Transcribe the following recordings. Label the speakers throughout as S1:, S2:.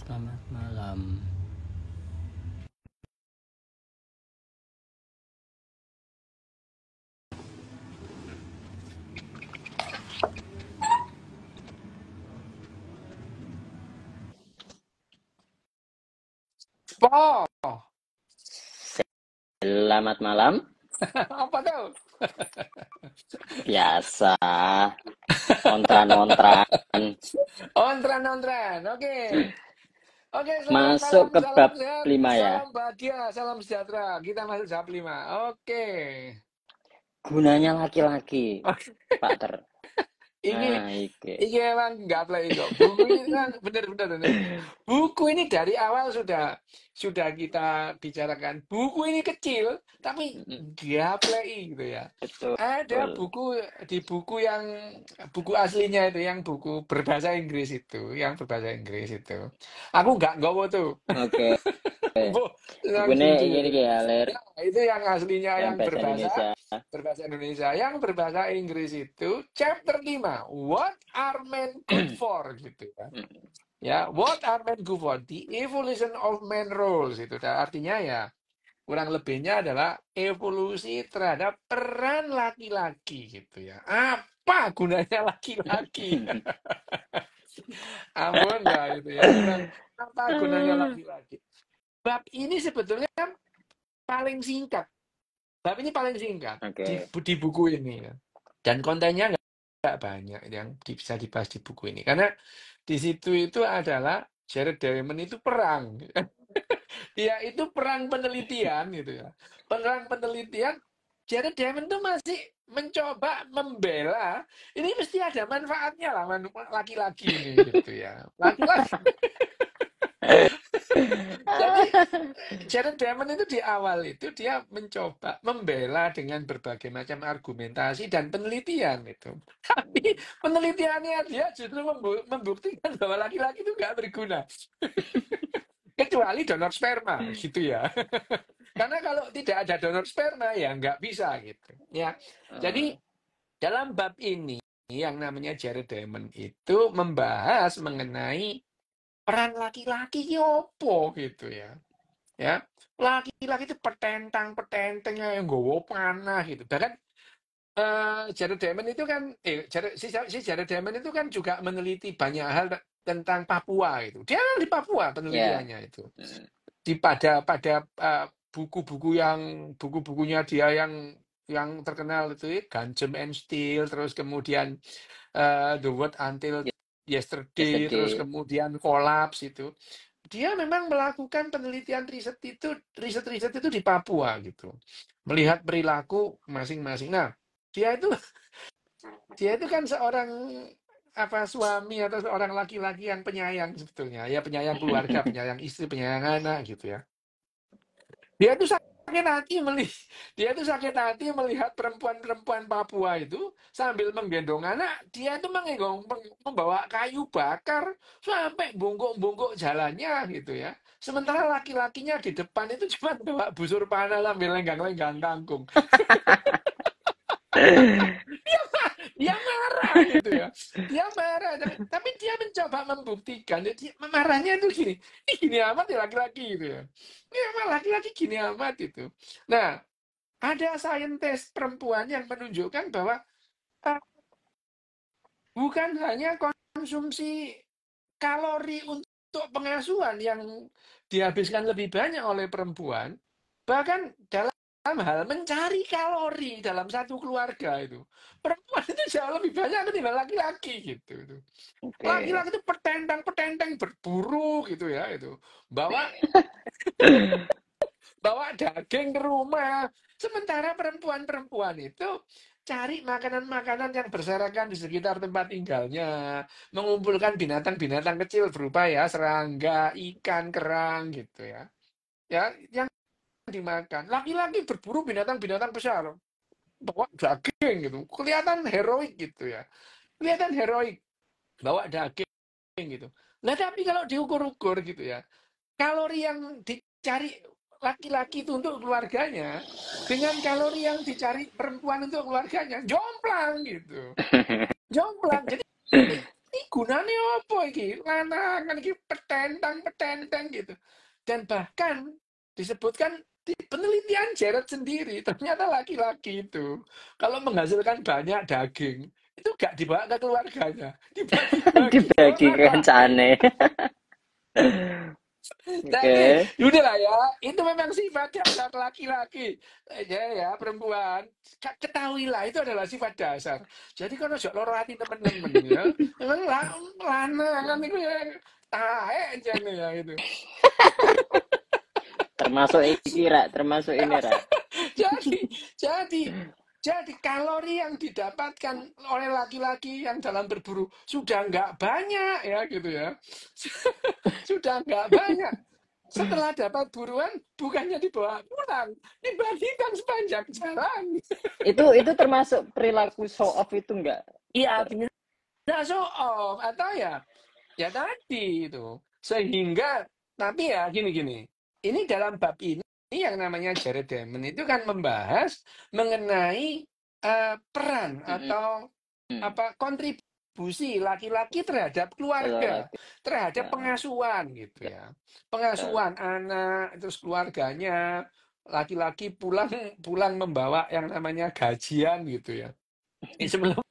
S1: Selamat malam.
S2: Po,
S1: Selamat malam.
S2: apa tuh?
S1: Biasa. Ontran-ontran.
S2: Ontran. Oke. Oke, selamat
S1: Masuk
S2: malam,
S1: ke
S2: salam
S1: bab
S2: sehat,
S1: 5 ya.
S2: salam bahagia, salam sejahtera. Kita masuk bab 5. Oke.
S1: Gunanya laki-laki.
S2: Oke.
S1: Pak Ter.
S2: Ini
S1: Nah, iki.
S2: ini emang nggak play kok. Buku ini kan benar-benar. Buku ini dari awal sudah kita bicarakan. Buku ini kecil, tapi gaplei gitu ya.
S1: Betul.
S2: Ada buku aslinya itu yang buku berbahasa Inggris itu, yang berbahasa Inggris itu. Aku nggak nggawa tuh.
S1: Oke.
S2: Bu,
S1: Buku
S2: yang
S1: ini
S2: gitu
S1: ini
S2: itu.
S1: ya, Ler.
S2: Ya, itu yang aslinya
S1: Dalam
S2: yang
S1: bahasa Indonesia.
S2: berbahasa Indonesia. Yang berbahasa Inggris itu chapter 5. What are men good for gitu ya. Ya, what are men good for? The evolution of men roles itu. Artinya ya kurang lebihnya adalah evolusi terhadap peran laki-laki gitu ya. Apa gunanya laki-laki? Ampun dah itu ya. Apa gunanya laki-laki? Bab ini sebetulnya paling singkat. Bab ini paling singkat
S1: Oke.
S2: di buku ini ya. Dan kontennya nggak banyak yang bisa dibahas di buku ini. Karena di situ itu adalah Jared Diamond itu perang. Dia itu perang penelitian gitu ya. Perang penelitian, Jared Diamond tuh masih mencoba membela. Ini mesti ada manfaatnya lah laki-laki ini gitu ya. Laki-laki. Jadi Jared Diamond itu di awal itu dia mencoba membela dengan berbagai macam argumentasi dan penelitian itu. Tapi penelitiannya dia justru membuktikan bahwa laki-laki itu nggak berguna. Kecuali donor sperma gitu ya. Karena kalau tidak ada donor sperma ya nggak bisa gitu. Ya, jadi dalam bab ini yang namanya Jared Diamond itu membahas mengenai peran laki-laki opo gitu ya. Ya, laki-laki itu petentang-petentengnya yang gowo panah gitu. Bahkan Jared Diamond itu kan si Jared Diamond itu kan juga meneliti banyak hal tentang Papua itu. Dia di Papua
S1: Ya.
S2: penelitiannya itu. Pada buku-bukunya dia yang terkenal itu ya, Gunjam and Steel, terus kemudian The World Until Yesterday, terus
S1: Yesterday.
S2: kemudian Collapse itu. Dia memang melakukan penelitian riset itu di Papua gitu. Melihat perilaku masing-masing. Nah, dia itu dia itu kan seorang suami atau seorang laki-laki yang penyayang sebetulnya. Ya penyayang keluarga, penyayang istri, penyayang anak gitu ya. Dia tuh sakit hati melihat perempuan-perempuan Papua itu sambil menggendong anak, dia itu membawa kayu bakar sampai bongkok-bongkok jalannya gitu ya. Sementara laki-lakinya di depan itu cuma bawa busur panah sambil lenggang-lenggang kangkung. Dia marah gitu ya. Dia marah, tapi dia mencoba membuktikan. Dia marahnya itu gini, gini amat ya laki-laki gitu ya. Ini emang laki-laki gini amat itu. Nah, ada saintis perempuan yang menunjukkan bahwa uh, bukan hanya konsumsi kalori untuk pengasuhan yang dihabiskan lebih banyak oleh perempuan, bahkan dalam hal mencari kalori dalam satu keluarga itu, perempuan itu jauh lebih banyak ketimbang laki-laki gitu.
S1: Oke.
S2: Laki-laki itu petentang-petentang berburu gitu ya itu, bawa bawa daging ke rumah. Sementara perempuan-perempuan itu cari makanan-makanan yang berserakan di sekitar tempat tinggalnya, mengumpulkan binatang-binatang kecil berupa ya serangga, ikan, kerang gitu ya. Ya, yang dimakan. Laki-laki berburu binatang-binatang besar, bawa daging gitu. Kelihatan heroik gitu ya. Kelihatan heroik bawa daging gitu. Nah, tapi kalau diukur-ukur gitu ya, kalori yang dicari laki-laki itu untuk keluarganya dengan kalori yang dicari perempuan untuk keluarganya jomplang gitu, jomplang. Jadi gunane apa iki? Lanangan iki petentang gitu. Dan bahkan disebutkan di penelitian Jared sendiri, ternyata laki-laki itu kalau menghasilkan banyak daging, itu gak dibawa ke keluarganya, dibagi-bagi ke
S1: Dibagi
S2: orang lain.
S1: kancane.
S2: Nah ini,
S1: Oke.
S2: yaudah lah ya, itu memang sifat dasar laki-laki. Ya, perempuan, ketahuilah itu adalah sifat dasar. Jadi kalau jok loro hati temen-temen ya, memang lanangan itu ya, tahe aja nih ya itu.
S1: Termasuk iki, Ra, termasuk ini, Ra.
S2: Jadi, jadi, jadi kalori yang didapatkan oleh laki-laki yang dalam berburu sudah nggak banyak ya gitu ya. Sudah nggak banyak. Setelah dapat buruan, bukannya dibawa pulang, dibagikan sepanjang jalan.
S1: Itu termasuk perilaku show off itu enggak?
S2: Iya,
S1: Ter
S2: bisa show off. Atau ya tadi itu. Sehingga, tapi ya gini-gini. Ini dalam bab ini yang namanya Jared Diamond itu kan membahas mengenai peran
S1: Mhm.
S2: atau apa kontribusi laki-laki terhadap keluarga,
S1: Olahraga.
S2: terhadap pengasuhan gitu
S1: Ya,
S2: ya.
S1: betul.
S2: Pengasuhan anak, terus keluarganya, laki-laki pulang pulang membawa yang namanya gajian gitu ya. Sebelum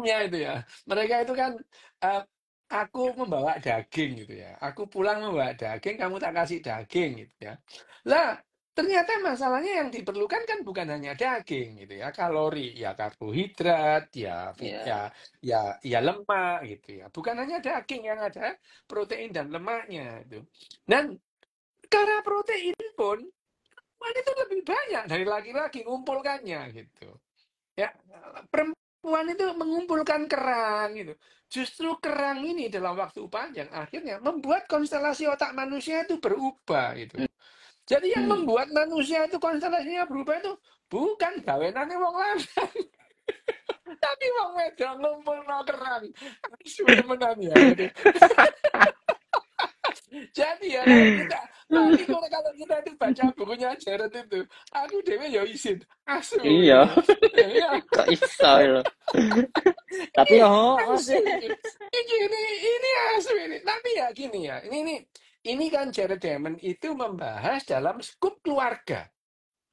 S2: itu ya. Mereka itu kan eh, aku membawa daging gitu ya. Aku pulang membawa daging, kamu tak kasih daging gitu ya. Lah, ternyata masalahnya yang diperlukan kan bukan hanya daging gitu ya, kalori, ya karbohidrat,
S1: Ya.
S2: ya lemak gitu ya. Bukan hanya daging yang ada protein dan lemaknya itu. Dan karena protein pun wanita lebih banyak dari laki-laki ngumpulkannya gitu. Ya, perempuan itu mengumpulkan kerang gitu. Justru kerang ini dalam waktu panjang akhirnya membuat konstelasi otak manusia itu berubah gitu. Jadi yang
S1: Hmm.
S2: membuat manusia itu konstelasinya berubah itu bukan gawenane wong lanang, tapi wong wedok ngumpulno kerang. Asu temenan ya itu. Jadi ya kalau kita itu baca bukunya Jared itu, aku dewe ya izin asu
S1: Iya,
S2: gitu. Ya,
S1: kok iso lho. Tapi
S2: ini
S1: ya oh
S2: asu
S1: sih.
S2: ini. Ini asu ini. Tapi ya gini ya, ini kan Jared Diamond itu membahas dalam skup keluarga.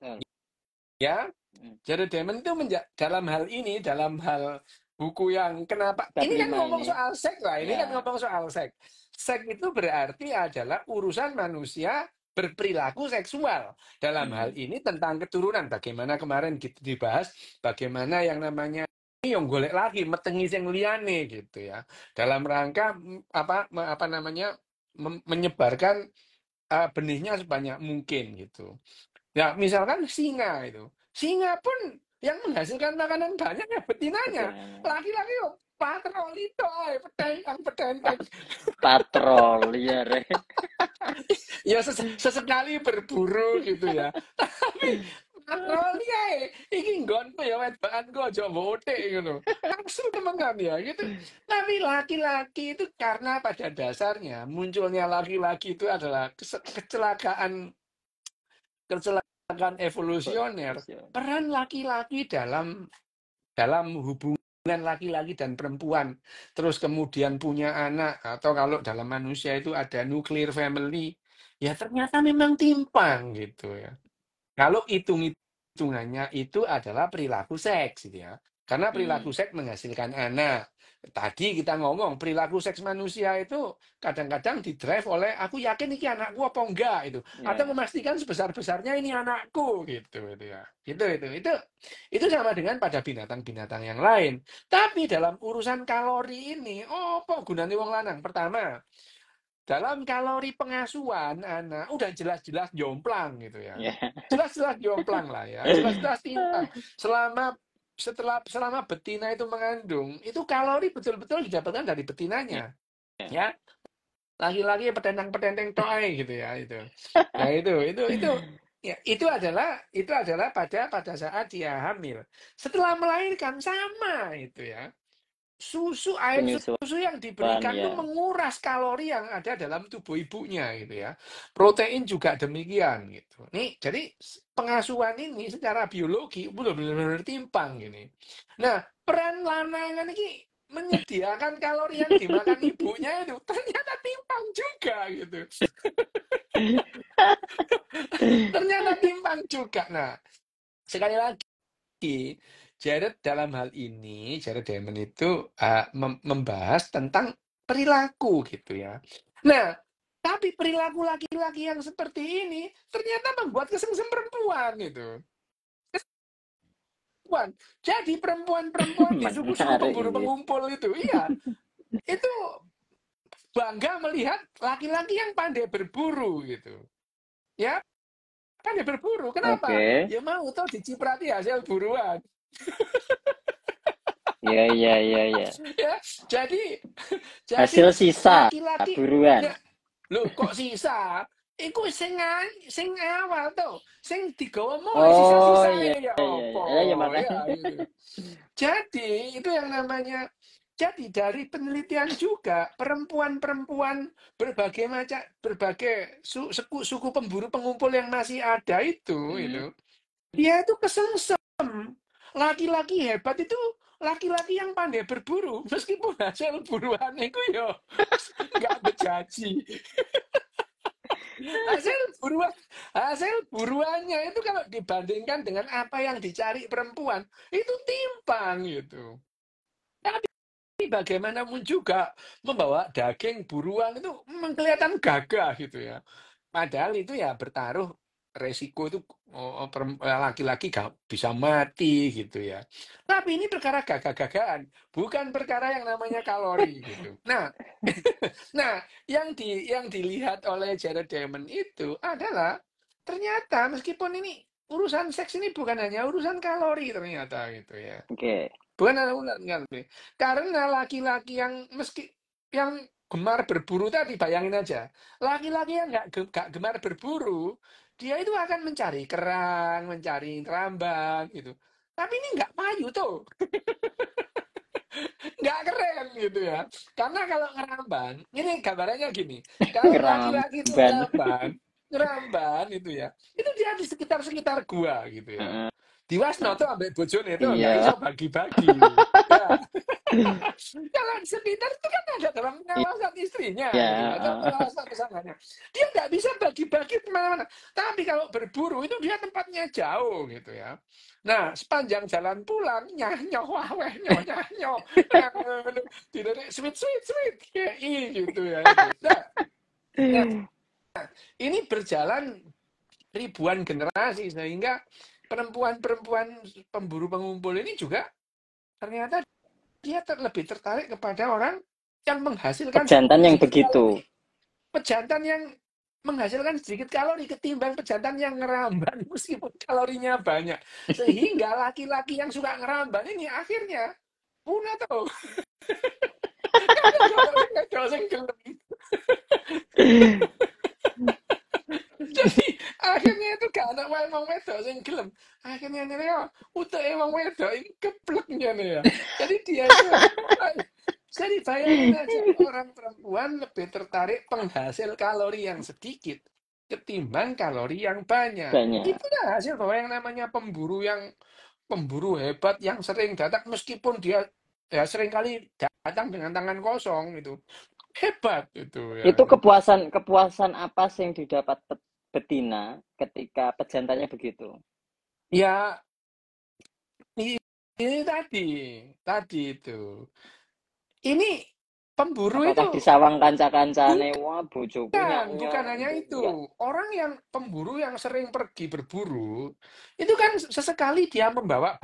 S1: Hmm.
S2: Ya, Jared Diamond itu dalam hal ini, dalam hal buku yang kenapa,
S1: Bab
S2: ini kan
S1: 5
S2: ngomong
S1: ini.
S2: soal seks lah, ini kan
S1: Ya.
S2: ngomong soal seks. Seks itu berarti adalah urusan manusia berperilaku seksual. Dalam hal
S1: Hmm.
S2: ini tentang keturunan, bagaimana kemarin kita dibahas, bagaimana yang namanya ini yang golek lagi, metengi yang liane gitu ya. Dalam rangka apa namanya menyebarkan benihnya sebanyak mungkin gitu. Ya, misalkan singa itu. Singa pun yang menghasilkan makanan banyak ya betinanya.
S1: Betul.
S2: Laki-laki yo patroli toh, petentang-petenteng.
S1: Patroli ya, Re.
S2: Ya sesekali berburu gitu ya. Tapi patroli ae. Iki nggonku ya wedokanku aja mbotek ngono. Asu temenan ya gitu. Tapi laki-laki itu karena pada dasarnya munculnya laki-laki itu adalah kecelakaan evolusioner, peran laki-laki dalam hubungan laki-laki dan perempuan, terus kemudian punya anak, atau kalau dalam manusia itu ada nuclear family, ya ternyata memang timpang gitu ya. Kalau hitung-hitungannya itu adalah perilaku seks gitu ya. Karena perilaku
S1: Hmm.
S2: seks menghasilkan anak. Tadi kita ngomong perilaku seks manusia itu kadang-kadang didrive oleh aku yakin ini anakku apa enggak itu, atau
S1: Ya.
S2: memastikan sebesar-besarnya ini anakku gitu itu ya. Itu sama dengan pada binatang-binatang yang lain. Tapi dalam urusan kalori ini, oh apa gunanya wong lanang? Pertama, dalam kalori pengasuhan anak udah jelas-jelas jomplang gitu ya.
S1: Ya.
S2: Jelas-jelas jomplang lah ya, jelas-jelas timpang. Selama betina itu mengandung, itu kalori betul-betul didapatkan dari
S1: Ya.
S2: betinanya, ya. Laki-laki petentang-petenteng toai gitu ya itu. Nah, itu adalah pada saat dia hamil. Setelah melahirkan sama itu ya. Air susu yang
S1: Penyusuan
S2: diberikan itu
S1: ya.
S2: menguras kalori yang ada dalam tubuh ibunya gitu ya. Protein juga demikian gitu. Nih, jadi pengasuhan ini secara biologi benar-benar timpang gini. Nah, peran lanangan ini menyediakan kalori yang dimakan ibunya itu ternyata timpang juga gitu. Ternyata timpang juga. Nah, sekali lagi, Jared Diamond itu membahas tentang perilaku gitu ya. Nah, tapi perilaku laki-laki yang seperti ini ternyata membuat kesengsem perempuan gitu. Perempuan. Jadi perempuan-perempuan di suku-suku
S1: Menarik
S2: pemburu
S1: ini.
S2: pengumpul itu, iya, itu bangga melihat laki-laki yang pandai berburu gitu. Ya, pandai berburu. Kenapa?
S1: Oke.
S2: Ya mau tuh diciprati hasil buruan.
S1: Iya, iya, iya, iya.
S2: Ya, jadi jadi
S1: Hasil sisa
S2: laki-laki
S1: buruan.
S2: nggak lo kok sisa? Iku sing awal tuh, sing digawa mulai
S1: Oh,
S2: sisa-sisa
S1: iya,
S2: ya
S1: iya, iya.
S2: apa
S1: Ya,
S2: ya
S1: makanya.
S2: gitu. Jadi itu yang namanya jadi dari penelitian juga perempuan-perempuan berbagai suku pemburu pengumpul yang masih ada
S1: Hmm.
S2: itu dia itu kesengsem. Laki-laki hebat itu laki-laki yang pandai berburu meskipun hasil buruan itu ya nggak bejaji. hasil buruan hasil buruannya itu kalau dibandingkan dengan apa yang dicari perempuan itu timpang gitu. Tapi bagaimanapun juga membawa daging buruan itu memang kelihatan gagah gitu ya. Padahal itu ya bertaruh resiko itu laki-laki bisa mati gitu ya. Tapi ini perkara gagah-gagahan, bukan perkara yang namanya kalori gitu. Nah, nah yang dilihat oleh Jared Diamond itu adalah ternyata meskipun ini urusan seks ini bukan hanya urusan kalori ternyata gitu ya.
S1: Oke.
S2: Bukan anak ular ngerti. Karena laki-laki yang yang gemar berburu tadi bayangin aja. Laki-laki yang nggak gemar berburu, dia itu akan mencari kerang, mencari rambang gitu. Tapi ini nggak payu tuh, nggak keren gitu ya. Karena kalau ngerambang, ini gambarannya gini. Kalau laki-laki itu
S1: Ngeramban.
S2: ngerambang itu ya, itu dia di sekitar-sekitar gua gitu ya.
S1: Heeh.
S2: Di Wasno tuh ambek bojone itu nggak
S1: Iya.
S2: iso bagi-bagi. Ya. Kalau di sekitar itu kan ada dalam pengawasan istrinya
S1: Iya.
S2: gitu ya, atau pengawasan pasangannya. Dia nggak bisa bagi-bagi kemana-mana. Tapi kalau berburu itu dia tempatnya jauh gitu ya. Nah, sepanjang jalan pulang, nyahnyoh, wah, nyoh, nyahnyoh. Tidak sweet, sweet, sweet. Kayak gitu ya itu. Nah, ini berjalan ribuan generasi sehingga perempuan-perempuan pemburu pengumpul ini juga ternyata dia lebih tertarik kepada orang yang menghasilkan
S1: Pejantan yang
S2: sedikit
S1: begitu.
S2: kalori. Pejantan yang menghasilkan sedikit kalori ketimbang pejantan yang ngeramban meskipun kalorinya banyak. Sehingga laki-laki yang suka ngeramban ini akhirnya punah tuh. Karena jodoh sing gelem. Jadi akhirnya itu gak ada wong wedok sing gelem. Akhirnya nih ya, utuke wong wedok ini kepleknya nih ya. Jadi dia itu jadi bayangin aja orang perempuan lebih tertarik penghasil kalori yang sedikit ketimbang kalori yang banyak.
S1: Banyak.
S2: Itulah hasil bahwa yang namanya pemburu hebat yang sering datang meskipun dia ya sering kali datang dengan tangan kosong itu hebat itu ya.
S1: Itu kepuasan apa sih yang didapat betina ketika pejantannya begitu?
S2: Ya ini tadi itu. Ini pemburu
S1: Apakah
S2: itu
S1: disawang kanca-kancane,
S2: bukan,
S1: wah bojoku
S2: bukan
S1: nyok-nyok
S2: hanya
S1: gitu,
S2: itu.
S1: enggak?
S2: Orang yang pemburu yang sering pergi berburu, itu kan sesekali dia membawa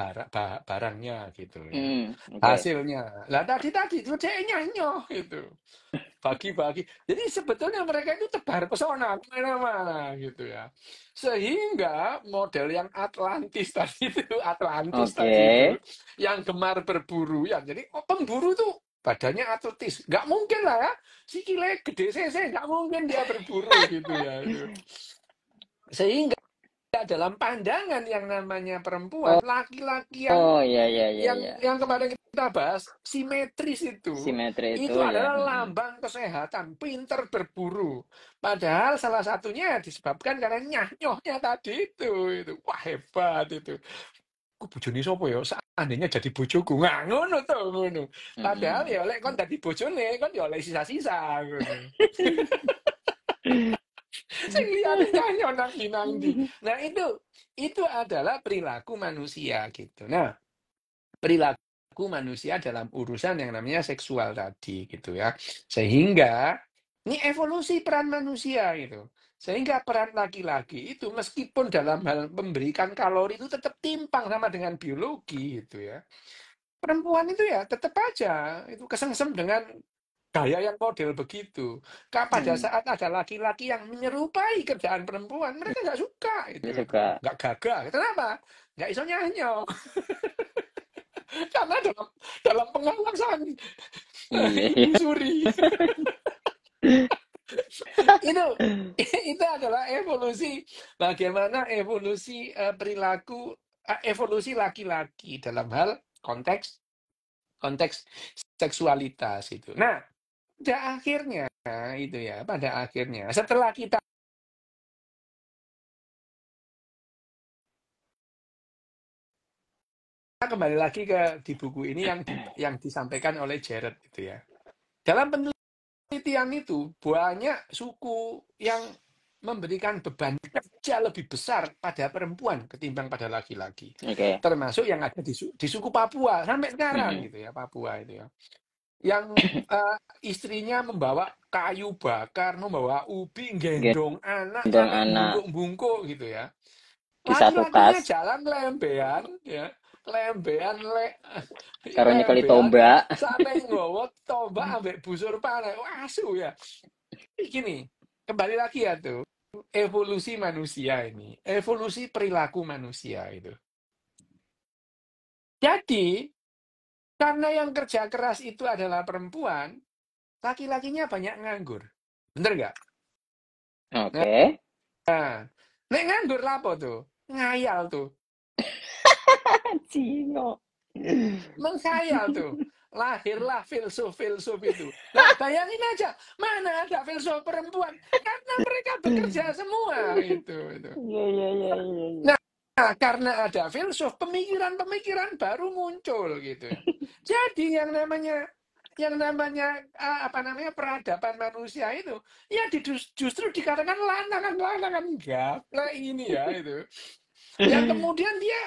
S2: barangnya gitu ya.
S1: Oke.
S2: Hasilnya. Lah tadi itu dia nyanyoh gitu. Bagi-bagi. Jadi sebetulnya mereka itu tebar pesona kemana-mana gitu ya. Sehingga model yang Atlantis
S1: Oke.
S2: tadi itu, yang gemar berburu ya. Jadi pemburu tuh badannya atletis. Nggak mungkin lah ya. Sikile gede cc, nggak mungkin dia berburu gitu ya. Sehingga dalam pandangan yang namanya perempuan, laki-laki
S1: Oh, iya, iya, iya,
S2: yang
S1: iya.
S2: yang kemarin kita bahas simetris
S1: Simetri itu
S2: itu
S1: ya.
S2: adalah lambang kesehatan, pinter berburu. Padahal salah satunya disebabkan karena nyah-nyohnya tadi itu. Wah, hebat itu. aku bojone sapa ya? Seandainya jadi bojoku. Nah, ngono to, ngono. Padahal ya lek kon dadi bojone, kon ya oleh sisa-sisa ngono. Sing liyane nyanyo nang ndi nang ndi. Nah, itu adalah perilaku manusia gitu. Nah, perilaku manusia dalam urusan yang namanya seksual tadi gitu ya. Sehingga ini evolusi peran manusia gitu. Sehingga peran laki-laki itu meskipun dalam hal memberikan kalori itu tetap timpang sama dengan biologi gitu ya. Perempuan itu ya tetap aja itu kesengsem dengan gaya yang model begitu. Pada saat ada laki-laki yang menyerupai kerjaan perempuan, mereka nggak suka
S1: Nggak
S2: itu.
S1: suka.
S2: Nggak gagah. Kenapa? Nggak iso nyanyo. Karena dalam pengawasan
S1: Iya, iya.
S2: ilusuri itu itu adalah evolusi bagaimana evolusi perilaku evolusi laki-laki dalam hal konteks konteks seksualitas itu. Nah, pada akhirnya itu ya, pada akhirnya setelah kita kembali lagi ke di buku ini yang disampaikan oleh Jared gitu ya. Dalam penelitian itu banyak suku yang memberikan beban kerja lebih besar pada perempuan ketimbang pada laki-laki.
S1: Oke.
S2: Termasuk yang ada di suku Papua sampai sekarang gitu ya, Papua itu ya. Yang istrinya membawa kayu bakar, membawa ubi, gendong anak
S1: Gendong
S2: sampai
S1: anak
S2: bungkuk-bungkuk gitu ya.
S1: di satu
S2: Laki-lakinya
S1: tas.
S2: jalan lembean ya, lembean
S1: Karo nyekeli
S2: lembean
S1: tombak.
S2: sampai nggawa tombak ambek busur panah. Wah, asu ya. Gini, kembali lagi ya tuh, evolusi manusia ini, evolusi perilaku manusia itu. Jadi, karena yang kerja keras itu adalah perempuan, laki-lakinya banyak nganggur. Bener nggak?
S1: Oke.
S2: Nah, nek nganggur apa tuh? Ngayal tuh.
S1: Cino.
S2: Menghayal tuh. Lahirlah filsuf-filsuf itu. Nah, bayangin aja, mana ada filsuf perempuan? Karena mereka bekerja semua itu.
S1: Iya, iya, iya, iya, iya.
S2: Nah, karena ada filsuf, pemikiran-pemikiran baru muncul gitu ya. Jadi yang namanya peradaban manusia itu ya justru dikatakan lanangan gaplek ini ya itu. Yang kemudian dia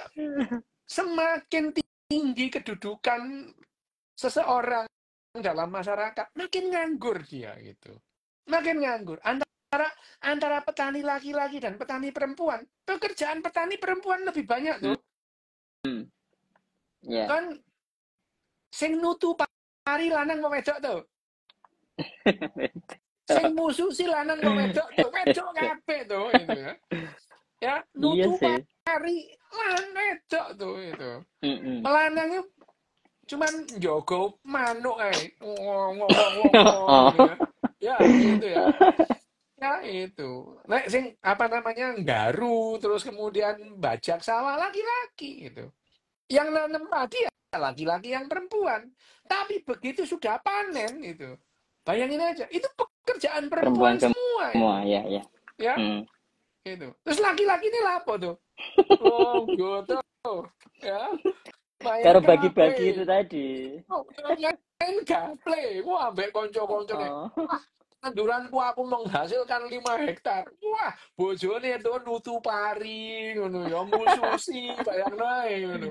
S2: semakin tinggi kedudukan seseorang dalam masyarakat, makin nganggur dia gitu. Makin nganggur. Antara petani laki-laki dan petani perempuan, pekerjaan petani perempuan lebih banyak tuh.
S1: Ya.
S2: Kan sing nutu pari lanang mau wedok tuh. Sing musuh si lanang mau wedok tuh. Wedok kabeh tuh itu ya. Ya,
S1: Iya
S2: nutu
S1: sih.
S2: pari lanang wedok tuh itu.
S1: Mm-mm.
S2: Lanangnya cuman jogo manuk ngomong
S1: Oh.
S2: gitu ya. Ya, itu ya. Ya itu. Nek sing nggaru terus kemudian bajak sawah laki-laki gitu. Yang nanam padi ya laki-laki yang perempuan. Tapi begitu sudah panen itu. Bayangin aja, itu pekerjaan perempuan
S1: Perempuan
S2: semua
S1: semua,
S2: itu.
S1: ya, ya.
S2: Ya, itu. Terus laki-laki ini lapo tuh? Oh, gitu. Ya, main
S1: Karo bagi-bagi itu
S2: gaple.
S1: tadi.
S2: Oh, main gaple. Wah, ambek konco-konco nih.
S1: Oh.
S2: Tanduranku aku menghasilkan 5 hektar. Wah, bojone itu nutu pari ngono ya, mususi bayangno ae ngono.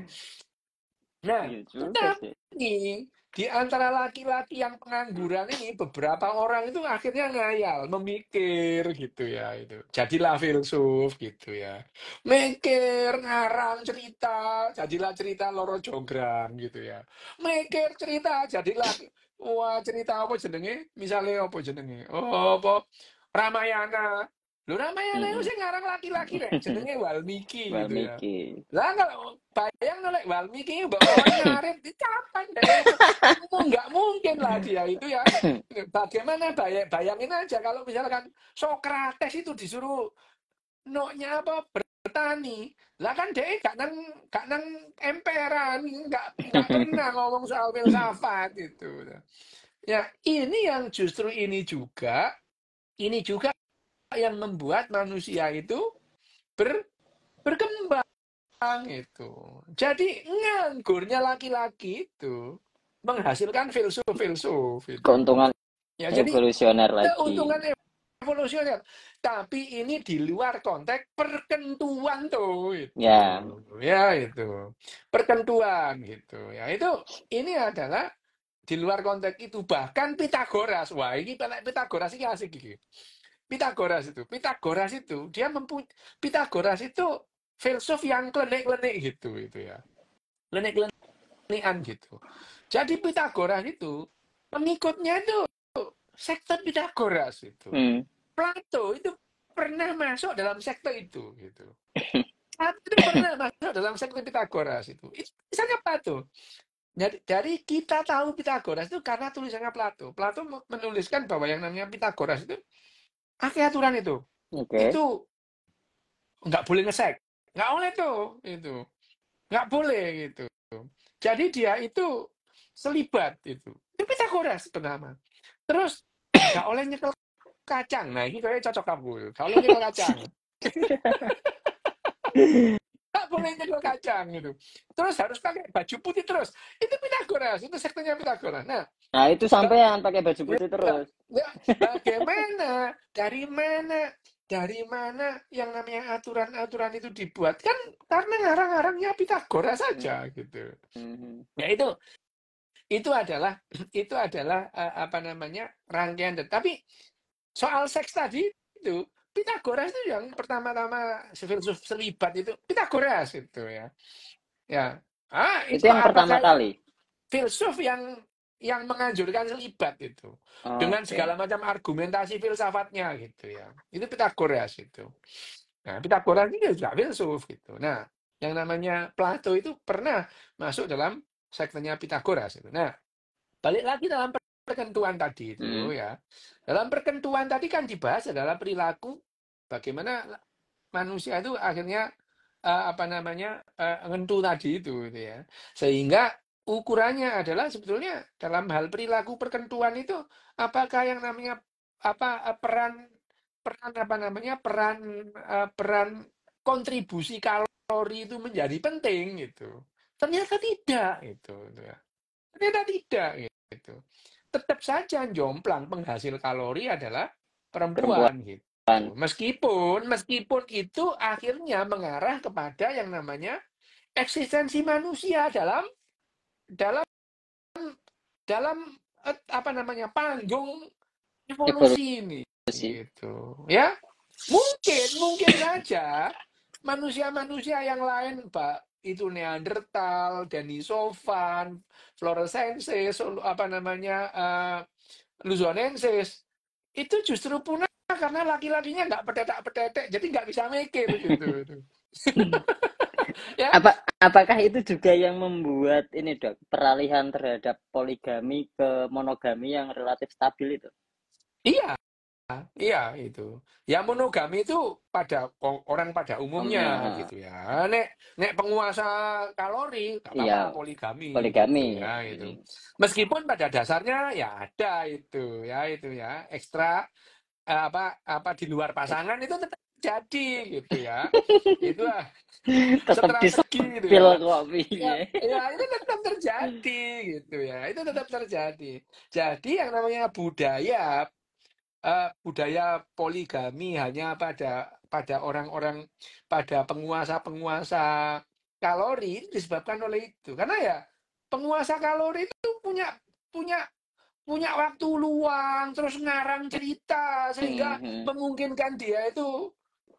S2: Nah,
S1: Iya juga sih.
S2: tetapi di antara laki-laki yang pengangguran ini beberapa orang itu akhirnya ngayal, memikir gitu ya itu. Jadilah filsuf gitu ya. Mikir, ngarang cerita, jadilah cerita Loro Jonggrang gitu ya. Mikir cerita, jadilah wah cerita apa jenenge? Misalnya apa jenenge? Oh, apa Ramayana. Lho Ramayana itu
S1: Mm-mm.
S2: sing ngarang laki-laki rek, jenenge Walmiki gitu ya.
S1: Walmiki.
S2: Lah kalau bayang nolak Walmiki mbak orang ngarit di kapan deh itu nggak mungkin lah dia itu ya. Bagaimana bayangin aja kalau misalkan Sokrates itu disuruh noknya apa bertani, lah kan dia gak nang emperan, nggak pernah ngomong soal filsafat itu. Ya ini yang justru ini juga yang membuat manusia itu berkembang. itu. Jadi nganggurnya laki-laki itu menghasilkan filsuf itu.
S1: Keuntungan
S2: Ya, jadi
S1: evolusioner
S2: keuntungan
S1: lagi.
S2: evolusioner. Tapi ini di luar konteks perkentuan tuh itu.
S1: Ya.
S2: Ya itu. Perkentuan gitu. Ya itu ini adalah di luar konteks itu. Bahkan Pitagoras. Wah, ini Pitagoras ini asik gitu. Pitagoras itu dia Pitagoras itu filsuf yang klenik-klenik gitu itu ya. Klenik-klenikan gitu. Jadi Pitagoras itu pengikutnya itu sekte Pitagoras itu. Plato itu pernah masuk dalam sekte itu gitu. Plato itu pernah masuk dalam sekte Pitagoras itu. Itu misalnya Plato. Dari kita tahu Pitagoras itu karena tulisannya Plato. Plato menuliskan bahwa yang namanya Pitagoras itu aturan itu.
S1: Oke.
S2: Itu nggak boleh ngesek. Nggak boleh tuh. Itu. Nggak boleh gitu. Jadi dia itu selibat itu. Itu Pitagoras pertama. Terus nggak boleh nyekel kacang. Nah ini kayaknya cocok kamu. Nggak boleh nyekel kacang. Nggak boleh nyekel kacang gitu. Terus harus pakai baju putih terus. Itu Pitagoras. Itu sektenya Pitagoras. Nah,
S1: Nah, itu sampean pakai baju
S2: ya,
S1: putih terus.
S2: ya, bagaimana? Dari mana yang namanya aturan-aturan itu dibuat? Kan karena ngarang-ngarangnya Pitagoras saja gitu. Ya itu adalah apa namanya rangkaian. Tapi soal seks tadi itu Pitagoras itu yang pertama-tama filsuf selibat itu Pitagoras itu ya. Ya.
S1: Itu
S2: Itu
S1: yang pertama
S2: apakah
S1: kali.
S2: filsuf yang menganjurkan selibat itu dengan
S1: Oke.
S2: segala macam argumentasi filsafatnya gitu ya. Itu Pitagoras itu. Nah, Pitagoras ini juga filsuf gitu. Nah, yang namanya Plato itu pernah masuk dalam sektenya Pitagoras itu. Nah, balik lagi dalam perkentuan tadi itu ya. Dalam perkentuan tadi kan dibahas adalah perilaku bagaimana manusia itu akhirnya apa namanya ngentu tadi itu gitu ya. Sehingga ukurannya adalah sebetulnya dalam hal perilaku perkentuan itu apakah yang namanya peran peran apa namanya peran kontribusi kalori itu menjadi penting gitu. Ternyata tidak gitu ya. Ternyata tidak gitu. Tetap saja jomplang penghasil kalori adalah
S1: Perempuan.
S2: perempuan gitu. Meskipun itu akhirnya mengarah kepada yang namanya eksistensi manusia dalam dalam dalam apa namanya panggung evolusi ini
S1: Evolusi.
S2: gitu ya. Mungkin saja manusia-manusia yang lain itu Neanderthal, Denisovan, Floresiensis, apa namanya Luzonensis itu justru punah karena laki-lakinya nggak petetek-petetek, jadi nggak bisa mikir gitu. Ya,
S1: Apakah itu juga yang membuat ini, Dok, peralihan terhadap poligami ke monogami yang relatif stabil itu?
S2: iya, iya itu. Ya monogami itu pada orang pada umumnya
S1: Omnya,
S2: gitu ya. Nek penguasa kalori nggak apa-apa
S1: iya,
S2: poligami gitu
S1: poligami.
S2: ya itu. Meskipun pada dasarnya ya ada itu ya ekstra apa di luar pasangan itu tetap jadi gitu ya. Itu
S1: Tetap
S2: strategi gitu
S1: disepil
S2: ya. Ya,
S1: kopinya.
S2: ya itu tetap terjadi gitu ya. Itu tetap terjadi. Jadi yang namanya budaya poligami hanya pada orang-orang pada penguasa-penguasa kalori itu disebabkan oleh itu. Karena ya penguasa kalori itu punya punya punya waktu luang terus ngarang cerita sehingga memungkinkan dia itu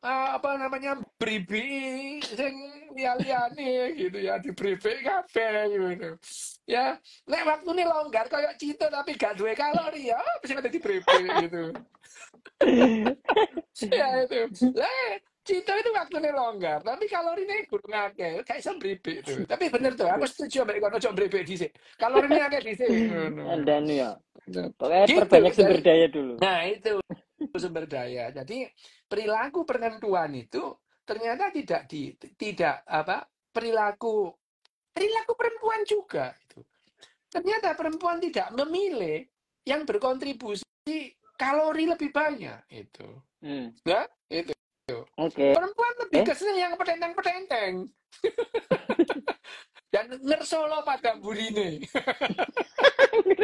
S2: apa namanya bribi sing liane gitu ya di bribi kabeh gitu ya nek waktu ini longgar kayak Cito tapi gak duwe kalori ya bisa ada di bribi gitu ya itu lah Cito itu waktunya longgar tapi kalorinya kurang akeh gak iso bribi itu tapi bener tuh aku setuju ambek kono ojo bribi dhisik kalorinya akeh dhisik ngono
S1: Dan ya, pokoknya
S2: gitu
S1: perbanyak sumber
S2: jadi
S1: daya dulu.
S2: nah itu sumber daya. Jadi perilaku perkentuan itu ternyata tidak apa perilaku perempuan juga itu. Ternyata perempuan tidak memilih yang berkontribusi kalori lebih banyak itu. Ya, itu.
S1: Oke.
S2: Perempuan lebih kesel yang petenteng-petenteng. Dan ngersolo pada burine.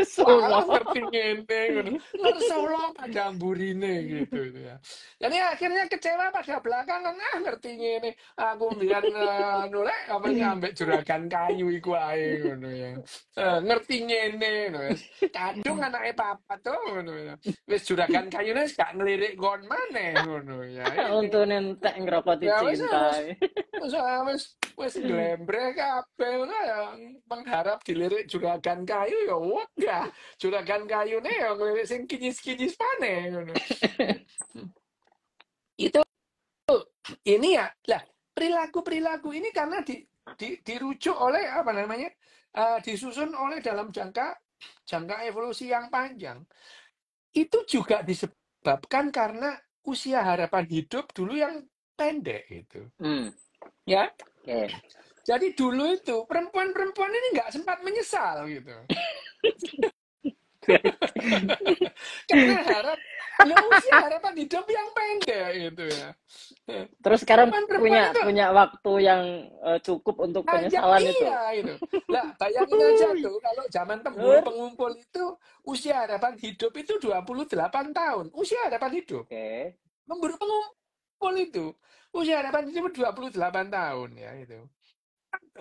S1: Solo.
S2: Walah ngerti ngene ngono. Ngersolo pada burine gitu ya. Jadi akhirnya kecewa pada belakangan ngerti ngene. Aku mbiyen nolek apa ambek juragan kayu iku ae ngono ya. Ngerti ngene ngono wis. Kadung anake papat to ngono ya. Wis juragan kayune wis gak ngelirik kon maneh ngono ya.
S1: Untune entek ngrokoti
S2: Ya wis
S1: cinta.
S2: wis wis glembreh kabeh ngono ya mengharap dilirik juragan kayu ya wegah. Juragan kayune ya ngelirik sing kinyis-kinyis maneh ngono. Itu ini ya. Lah, perilaku-perilaku ini karena dirujuk oleh apa namanya? Disusun oleh dalam jangka evolusi yang panjang. Itu juga disebabkan karena usia harapan hidup dulu yang pendek itu. Ya.
S1: Oke.
S2: Jadi dulu itu perempuan-perempuan ini nggak sempat menyesal gitu. Karena usia harapan hidup yang pendek gitu ya.
S1: Terus sekarang
S2: Perempuan-perempuan itu
S1: punya waktu yang cukup untuk
S2: banyak
S1: penyesalan itu.
S2: iya itu. Lah bayangin aja tuh kalau zaman pemburu pengumpul itu usia harapan hidup itu 28 tahun. Usia harapan hidup.
S1: Oke.
S2: Pemburu pengumpul itu usia harapan hidup 28 tahun ya itu.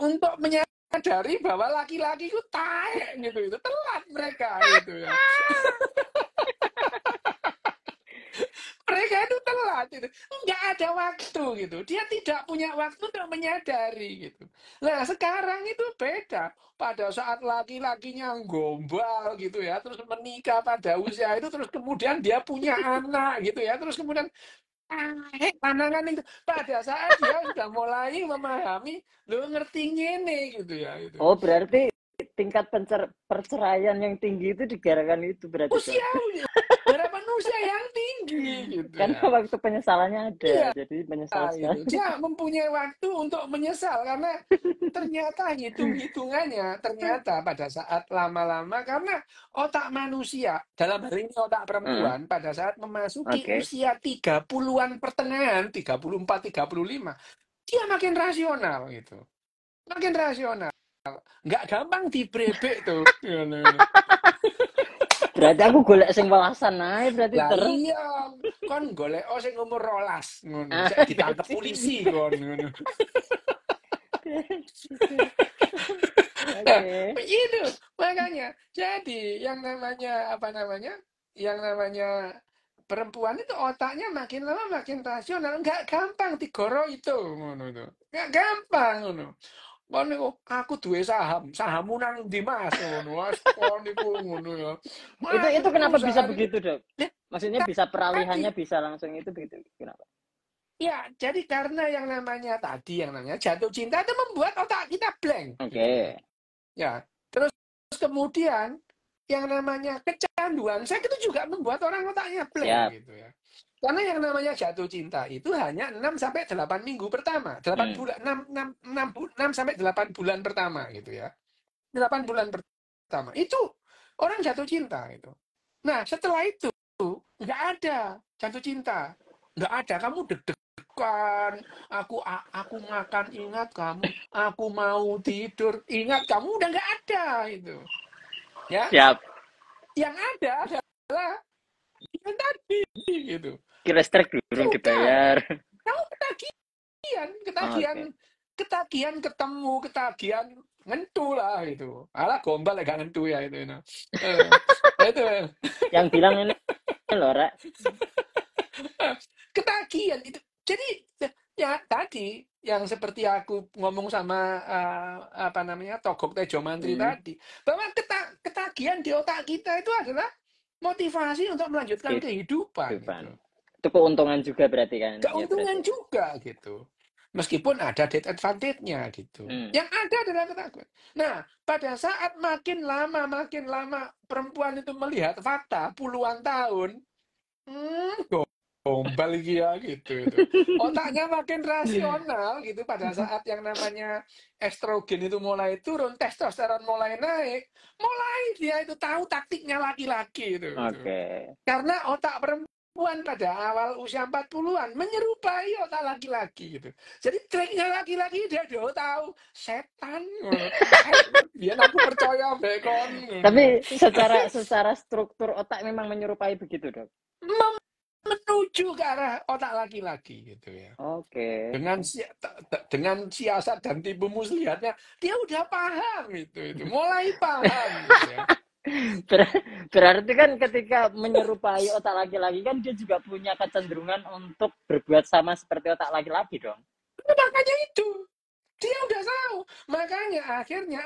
S2: Untuk menyadari bahwa laki-laki itu taek gitu itu telat mereka gitu ya. Mereka itu telat itu. Nggak ada waktu gitu. Dia tidak punya waktu untuk menyadari gitu. Nah sekarang itu beda. Pada saat laki-lakinya gombal gitu ya, terus menikah pada usia itu, terus kemudian dia punya anak gitu ya, terus kemudian pandangan itu pada saat dia sudah mulai memahami, lo ngerti ngene gitu ya itu.
S1: Oh, berarti tingkat perceraian yang tinggi itu dikarenakan itu berarti.
S2: Usia harapan usia yang tinggi gitu
S1: Karena
S2: ya.
S1: waktu penyesalannya ada,
S2: Iya,
S1: jadi menyesal sekali.
S2: dia mempunyai waktu untuk menyesal karena ternyata hitung-hitungannya ternyata pada saat lama-lama karena otak manusia dalam hal ini otak perempuan pada saat memasuki usia 30-an pertengahan 34 35 dia makin rasional gitu. Makin rasional. Nggak gampang dibrebek tuh.
S1: Berarti aku golek sing welasan ae berarti
S2: Lah iya, kon golek sing umur 12 ngono. Sik ditangkep polisi kon ngono. Nah, begitu makanya. Jadi yang namanya apa namanya? Yang namanya perempuan itu otaknya makin lama makin rasional, nggak gampang digoro itu ngono itu. Nggak gampang ngono. Kon niku aku duwe sahammu nang ndi Mas ngono. Wes kon niku ngono ya.
S1: Itu kenapa bisa
S2: Perusahaan
S1: begitu, Dok? Maksudnya bisa peralihannya bisa langsung itu begitu. Kenapa?
S2: Ya, jadi karena yang namanya jatuh cinta itu membuat otak kita blank.
S1: Oke.
S2: Ya, terus kemudian yang namanya kecanduan seks itu juga membuat orang otaknya blank gitu ya. Karena yang namanya jatuh cinta itu hanya 6 sampai 8 minggu pertama, 8 bulan 6 sampai 8 bulan pertama gitu ya. 8 bulan pertama. Itu orang jatuh cinta itu. Nah, setelah itu nggak ada jatuh cinta. Nggak ada, kamu deg-degan, aku makan ingat kamu, aku mau tidur ingat kamu, udah nggak ada itu. Ya.
S1: Siap.
S2: Yang ada adalah yang tadi gitu.
S1: Listrik belum dibayar.
S2: Kamu ketagihan ketemu, ketagihan ngentu lah itu. Alah gombal gak ngentu ya itu. Itu.
S1: Yang bilang ini loh, Rek.
S2: Ketagihan itu. Jadi ya tadi yang seperti aku ngomong sama apa namanya Togok Tejo Mantri tadi, bahwa ketagihan di otak kita itu adalah motivasi untuk melanjutkan kehidupan. Gitu.
S1: Itu keuntungan juga berarti kan?
S2: Keuntungan juga gitu. Meskipun ada disadvantage-nya gitu. Yang ada adalah ketakutan. Nah, pada saat makin lama perempuan itu melihat fakta puluhan tahun, gombal ya gitu itu. Otaknya makin rasional gitu pada saat yang namanya estrogen itu mulai turun, testosteron mulai naik, mulai dia itu tahu taktiknya laki-laki itu.
S1: Oke.
S2: Karena otak perempuan perempuan pada awal usia 40-an menyerupai otak laki-laki gitu. Jadi treknya laki-laki dia udah tahu setan ngono. Biar aku percaya bekon ngono ya.
S1: Tapi secara struktur otak memang menyerupai begitu, Dok.
S2: Menuju ke arah otak laki-laki gitu ya.
S1: Oke.
S2: Dengan siasat dan tipu muslihatnya dia udah paham itu mulai paham gitu ya.
S1: Berarti kan ketika menyerupai otak laki-laki kan dia juga punya kecenderungan untuk berbuat sama seperti otak laki-laki dong.
S2: Makanya itu dia udah tahu, makanya akhirnya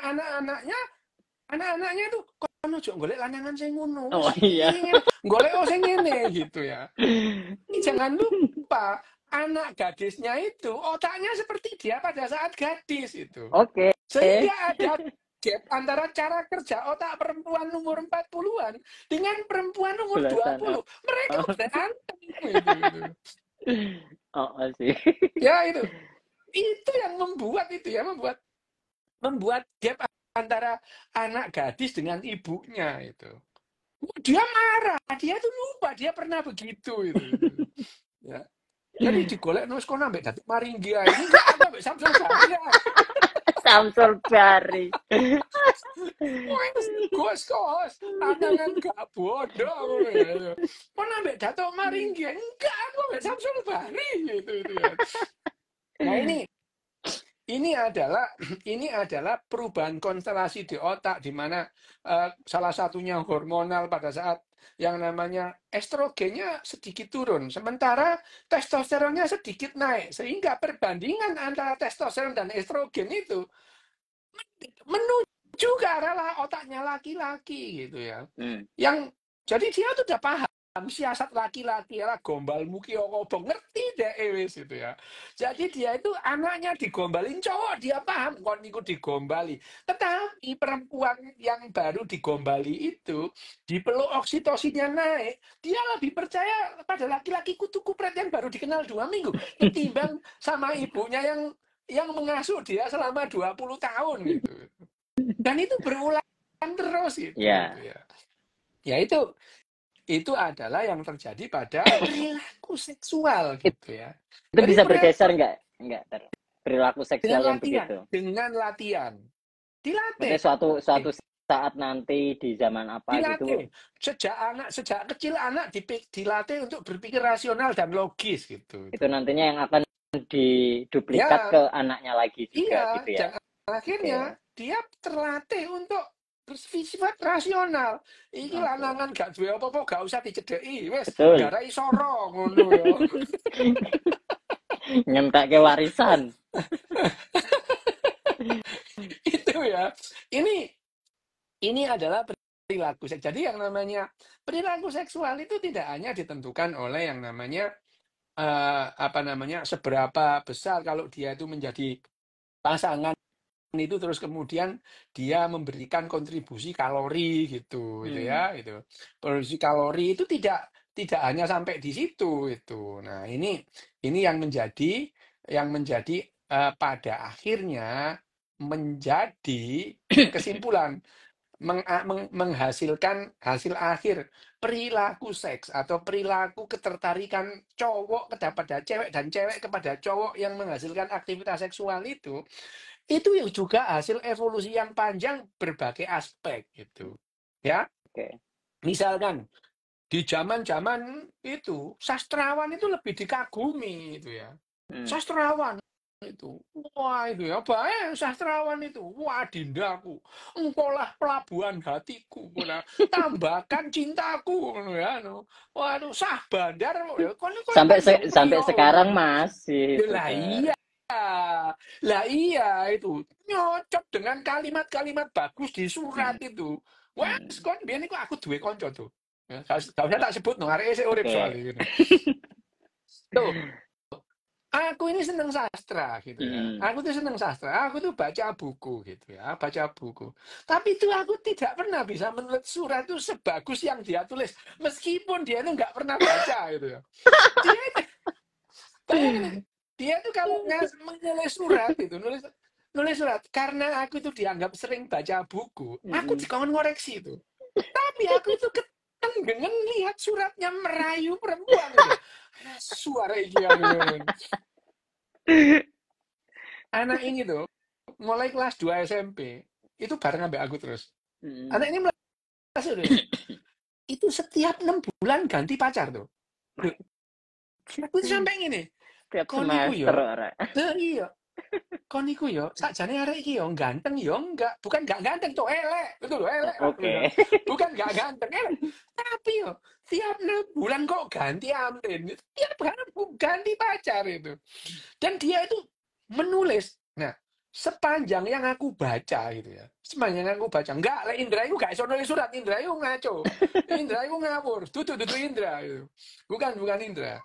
S2: anak-anaknya itu kono ojo golek lanangan sing ngono
S1: Oh
S2: wis
S1: iya.
S2: ngene golek sing ngene gitu ya. Jangan lupa anak gadisnya itu otaknya seperti dia pada saat gadis itu.
S1: Oke.
S2: Sehingga ada gap antara cara kerja otak perempuan umur 40-an dengan perempuan umur
S1: Belasan.
S2: 20. Mereka
S1: Oh,
S2: udah anteng gitu.
S1: oh sih.
S2: Ya itu yang membuat membuat gap antara anak gadis dengan ibunya itu. Dia marah, dia tuh lupa dia pernah begitu itu. Ya. Jadi digolek nus kono ambek Datuk Maringgi ini enggak aku ambek Samsul Bahri ya.
S1: Samsul Bari.
S2: Kos, tantangan gak bodoh ya. Kono ambek Datuk Maringgi enggak aku ambek Samsul Bahri gitu itu ya. Nah ini adalah perubahan konstelasi di otak di mana salah satunya hormonal pada saat yang namanya estrogennya sedikit turun, sementara testosteronnya sedikit naik, sehingga perbandingan antara testosteron dan estrogen itu menuju ke arah otaknya laki-laki gitu ya. Yang jadi dia tuh udah paham siasat laki-laki lah gombal muki obong ngerti deh wis gitu ya. Jadi dia itu anaknya digombalin cowok dia paham kon niku digombali. Tetapi perempuan yang baru digombali itu dipeluk oksitosinnya naik, dia lebih percaya pada laki-laki kutu kupret yang baru dikenal 2 minggu ketimbang sama ibunya yang mengasuh dia selama 20 tahun gitu. Dan itu berulang terus
S1: Ya,
S2: gitu ya. Ya itu adalah yang terjadi pada perilaku seksual gitu ya.
S1: itu
S2: Jadi
S1: bisa bergeser nggak? Nggak, perilaku seksual yang begitu.
S2: dengan latihan,
S1: Maksudnya
S2: dilatih,
S1: suatu saat nanti di zaman apa gitu.
S2: dilatih. Sejak kecil anak dilatih untuk berpikir rasional dan logis gitu.
S1: Itu nantinya yang akan diduplikat
S2: Ya,
S1: ke anaknya lagi juga
S2: iya,
S1: gitu ya.
S2: dan akhirnya
S1: Oke.
S2: dia terlatih untuk bersifat rasional. Iki
S1: Oke.
S2: lanangan gak duwe apa-apa, gak usah dicedeki. Wes,
S1: Betul.
S2: garai soro ngono ya.
S1: Nyentak ke warisan.
S2: Itu ya. Ini adalah perilaku seks. Jadi yang namanya perilaku seksual itu tidak hanya ditentukan oleh yang namanya seberapa besar kalau dia itu menjadi pasangan itu terus kemudian dia memberikan kontribusi kalori gitu ya itu kontribusi kalori itu tidak hanya sampai di situ itu. Nah ini yang menjadi pada akhirnya menjadi kesimpulan menghasilkan hasil akhir perilaku seks atau perilaku ketertarikan cowok kepada cewek dan cewek kepada cowok yang menghasilkan aktivitas seksual itu juga hasil evolusi yang panjang berbagai aspek gitu ya.
S1: Oke.
S2: Misalkan di zaman-zaman itu sastrawan itu lebih dikagumi itu ya. Sastrawan itu wah itu ya baik sastrawan itu wah dindaku engkaulah pelabuhan hatiku nah, tambahkan cintaku ya no. Waduh sah bandar ya
S1: Sampai sekarang masih itu,
S2: lah
S1: Ter.
S2: iya. Lah iya itu nyocok dengan kalimat-kalimat bagus di surat itu. Wes kon biyen iku aku duwe kanca tuh. Ya, gak usah tak sebut no, arek isih urip
S1: Oke.
S2: soalnya gitu. Tuh, aku ini seneng sastra gitu ya. Aku tuh seneng sastra. Aku tuh baca buku gitu ya, baca buku. Tapi itu aku tidak pernah bisa menulis surat itu sebagus yang dia tulis, meskipun dia itu nggak pernah baca gitu ya. Dia itu, bayangin, dia tuh kalau menulis surat itu, nulis surat karena aku itu dianggap sering baca buku, aku dikon ngoreksi itu. Tapi aku itu Gengen lihat suratnya merayu perempuan itu. Suara iki aku. Anak ini tuh mulai kelas 2 SMP itu bareng ambek aku terus. Anak ini mulai terus. Itu setiap 6 bulan ganti pacar tuh. Loh, aku tuh sampai gini.
S1: Tiap
S2: Kon iku
S1: semester
S2: yo.
S1: ora.
S2: Iya. Kon iku yo, sakjane arek iki yo ganteng yo enggak. Bukan enggak ganteng tuh elek. Itu loh elek Pak.
S1: Oke.
S2: Bukan enggak ganteng elek. Tapi yo tiap 6 bulan kok ganti amrin. Tiap ganti pacar itu. Dan dia itu menulis. Nah, sepanjang yang aku baca gitu ya. Sepanjang yang aku baca. Enggak, lek Indra itu gak iso nulis surat. Indra itu ngaco. Indra itu ngawur. Tutu Indra itu. Bukan Indra.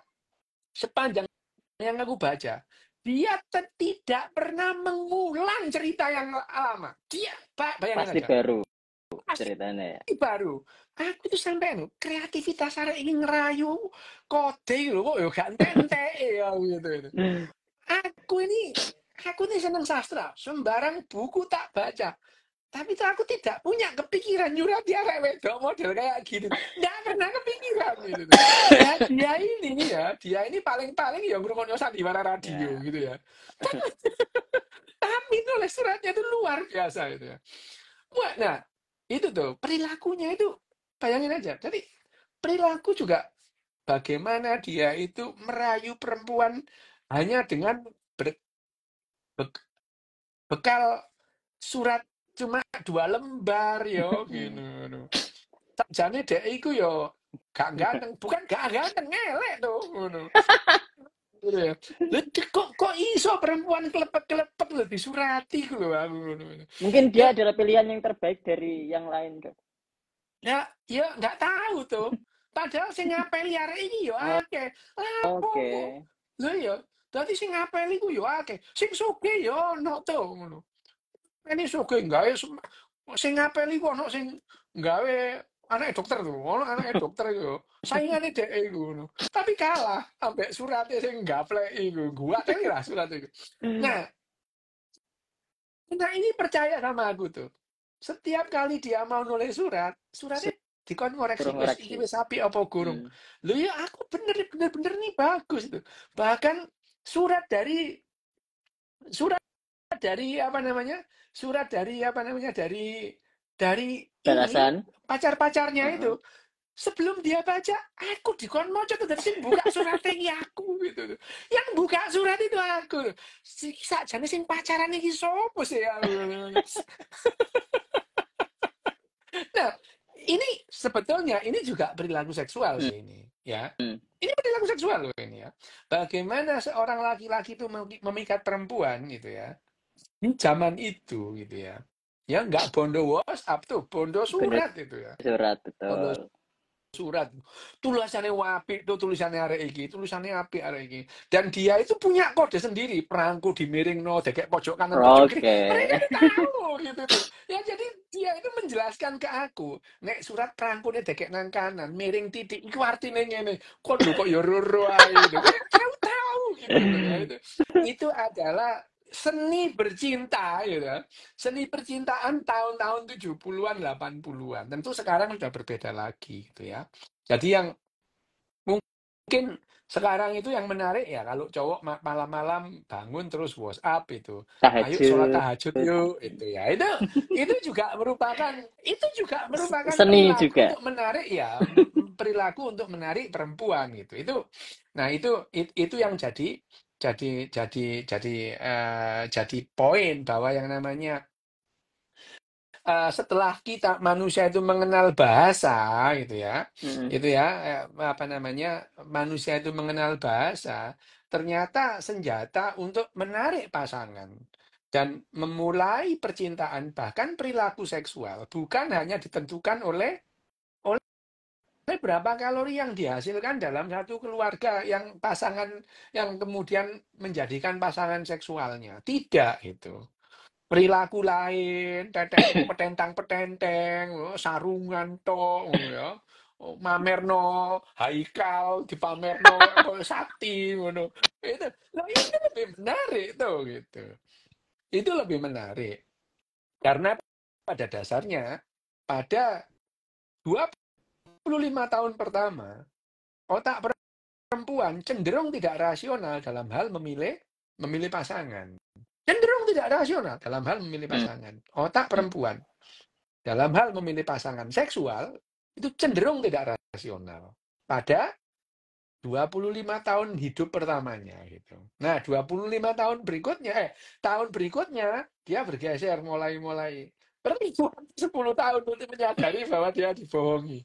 S2: Sepanjang yang aku baca, dia tidak pernah mengulang cerita yang lama. Dia, Pak, bayangin
S1: Pasti
S2: aja.
S1: baru
S2: Pasti
S1: ceritanya ya.
S2: baru. Aku tuh sampai kreativitas arek ini ngerayu kode lho kok yo gak entek ya gitu. Aku ini seneng sastra, sembarang buku tak baca. Tapi tuh aku tidak punya kepikiran nyurati arek wedok model kayak gitu. Nggak pernah kepikiran gitu. Nah, dia ini paling-paling ya ngrungokno sandiwara radio
S1: Ya.
S2: gitu ya. Tapi nulis suratnya itu luar biasa itu ya. Wah, nah, itu tuh perilakunya itu bayangin aja. Jadi perilaku juga bagaimana dia itu merayu perempuan hanya dengan be- bekal surat cuma 2 lembar yo gitu. Sakjane dek iku yo gak ganteng, bukan gak ganteng elek tuh ngono. Gitu ya. Lah kok iso perempuan kelepek-kelepek lho disurati ku lho aku ngono.
S1: Mungkin
S2: Ya
S1: dia adalah pilihan yang terbaik dari yang lain, Kak.
S2: ya nggak tahu tuh. Padahal sing ngapeli arek iki yo
S1: Oh,
S2: akeh. Lapo
S1: oke.
S2: kok. Lha ya, dadi sing ngapeli ku yo akeh. Sing sugih yo ono to ngono. Ini sugih gawe sing ngapeli ku ono sing gawe anake dokter tuh, ono anake dokter iku. Saingane dhek iku ngono. Tapi kalah ambek surate sing gaplek iku. Gua kan lah surat iku. Nah, nah ini percaya sama aku tuh. Setiap kali dia mau nulis surat, suratnya dikon
S1: Suruh
S2: ngoreksi iki
S1: ngoreksi.
S2: wis apik apa gurung.
S1: Hmm.
S2: Lho ya aku bener nih bagus itu. Bahkan surat dari surat dari apa namanya? Surat dari apa namanya? Dari ini
S1: Balasan.
S2: pacar-pacarnya itu
S1: Heeh.
S2: sebelum dia baca aku dikon maca tuh dari sing buka surat iki aku gitu. Yang buka surat itu aku. Sakjane sing pacaran iki sopo sih aku. Nah, ini sebetulnya ini juga perilaku seksual
S1: Hmm.
S2: sih ini, ya. Ini perilaku seksual loh ini ya. Bagaimana seorang laki-laki itu memikat perempuan gitu ya. Di zaman itu gitu ya. Ya nggak bondo WhatsApp tuh, bondo
S1: Bener
S2: surat itu ya.
S1: surat
S2: Bondo
S1: betul.
S2: surat. Tulisannya wapi tuh tulisannya arek iki, tulisannya api arek iki. Dan dia itu punya kode sendiri, perangku dimiring no, dekek pojok kanan pojok kiri.
S1: Oke.
S2: Mereka itu tahu gitu tuh. Ya jadi dia itu menjelaskan ke aku, nek surat perangku nih dekek nang kanan, miring titik, iku artine ngene. Kon lho kok yo roro ae. Kan tahu gitu loh ya itu. Itu adalah seni bercinta gitu ya. Seni percintaan tahun-tahun 70-an 80-an. Tentu sekarang sudah berbeda lagi gitu ya. Jadi yang mungkin sekarang itu yang menarik ya kalau cowok malam-malam bangun terus WhatsApp itu. Ayo sholat
S1: Tahajud.
S2: tahajud yuk itu ya. Itu juga merupakan
S1: Seni
S2: perilaku
S1: juga.
S2: untuk menarik ya, perilaku untuk menarik perempuan gitu. Itu yang jadi poin bahwa yang namanya setelah kita manusia itu mengenal bahasa gitu ya,
S1: Mm-mm.
S2: apa namanya manusia itu mengenal bahasa, ternyata senjata untuk menarik pasangan dan memulai percintaan bahkan perilaku seksual bukan hanya ditentukan oleh berapa kalori yang dihasilkan dalam satu keluarga yang pasangan yang kemudian menjadikan pasangan seksualnya. Tidak itu. Perilaku lain, petentang-petenteng, sarungan to, ngono ya. Mamerno haikal, dipamerno sakti ngono. Itu lebih menarik tuh gitu. Itu lebih menarik karena pada dasarnya pada 25 tahun pertama, otak perempuan cenderung tidak rasional dalam hal memilih pasangan. Cenderung tidak rasional dalam hal memilih pasangan. Otak perempuan dalam hal memilih pasangan seksual itu cenderung tidak rasional pada 25 tahun hidup pertamanya gitu. Nah, 25 tahun berikutnya tahun berikutnya dia bergeser mulai perempuan 10 tahun untuk menyadari bahwa dia dibohongi.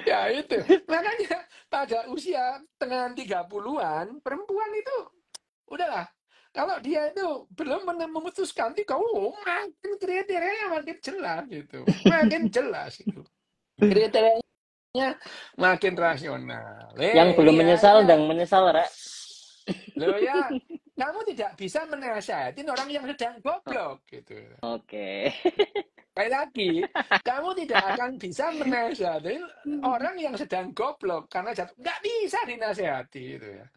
S2: Ya itu. Makanya pada usia tengah 30-an, perempuan itu udahlah. Kalau dia itu belum memutuskan, makin kriterianya makin jelas gitu. Makin jelas itu. Kriterianya makin rasional.
S1: Yang belum menyesal
S2: Iya.
S1: dan menyesal, Rek.
S2: Loh ya, kamu tidak bisa menasihatin orang yang sedang goblok gitu.
S1: Oke.
S2: Sekali lagi, kamu tidak akan bisa menasihati orang yang sedang goblok karena jatuh. Nggak bisa dinasihati itu ya.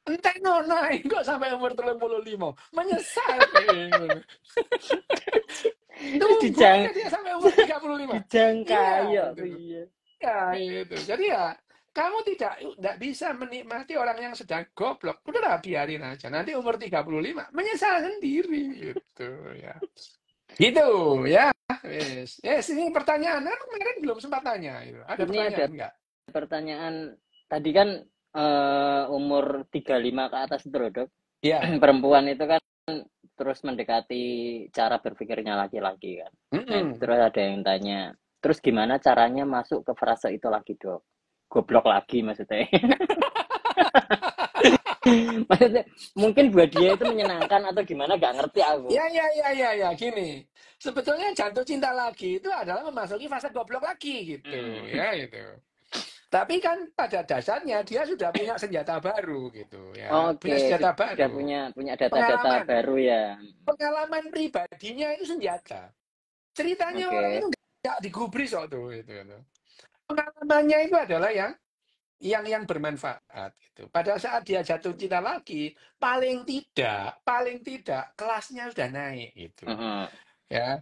S2: Entek nona, kok sampai umur 35. Menyesal. Tunggu
S1: Dijang
S2: aja dia sampai umur 35.
S1: dijangkai
S2: Iya,
S1: ya,
S2: itu.
S1: iya.
S2: Ya, itu. Jadi ya, kamu tidak bisa menikmati orang yang sedang goblok. Udahlah, biarin aja. Nanti umur 35, menyesal sendiri. Gitu ya. Gitu ya. Yes, ini pertanyaan. Aku kemarin belum sempat tanya. Itu. Ada
S1: Ini ada
S2: pertanyaan nggak?
S1: pertanyaan tadi kan umur 35 ke atas itu loh, Dok.
S2: Ya.
S1: Perempuan itu kan terus mendekati cara berpikirnya laki-laki kan. Nah,
S2: Mm-mm.
S1: terus ada yang tanya, terus gimana caranya masuk ke frase itu lagi, Dok? Goblok lagi maksudnya. Maksudnya mungkin buat dia itu menyenangkan atau gimana gak ngerti aku.
S2: Ya. Gini. Sebetulnya jatuh cinta lagi itu adalah memasuki fase goblok lagi gitu. Ya, itu. Tapi kan pada dasarnya dia sudah punya senjata baru gitu ya.
S1: Oke,
S2: Punya senjata
S1: sudah
S2: baru.
S1: punya data-data
S2: Pengalaman.
S1: baru ya.
S2: Pengalaman pribadinya itu senjata. Ceritanya orang itu
S1: Oke.
S2: nggak digubris kok tuh itu. Pengalamannya itu adalah yang bermanfaat gitu. Pada saat dia jatuh cinta lagi, paling tidak kelasnya sudah naik gitu.
S1: Heeh.
S2: Ya,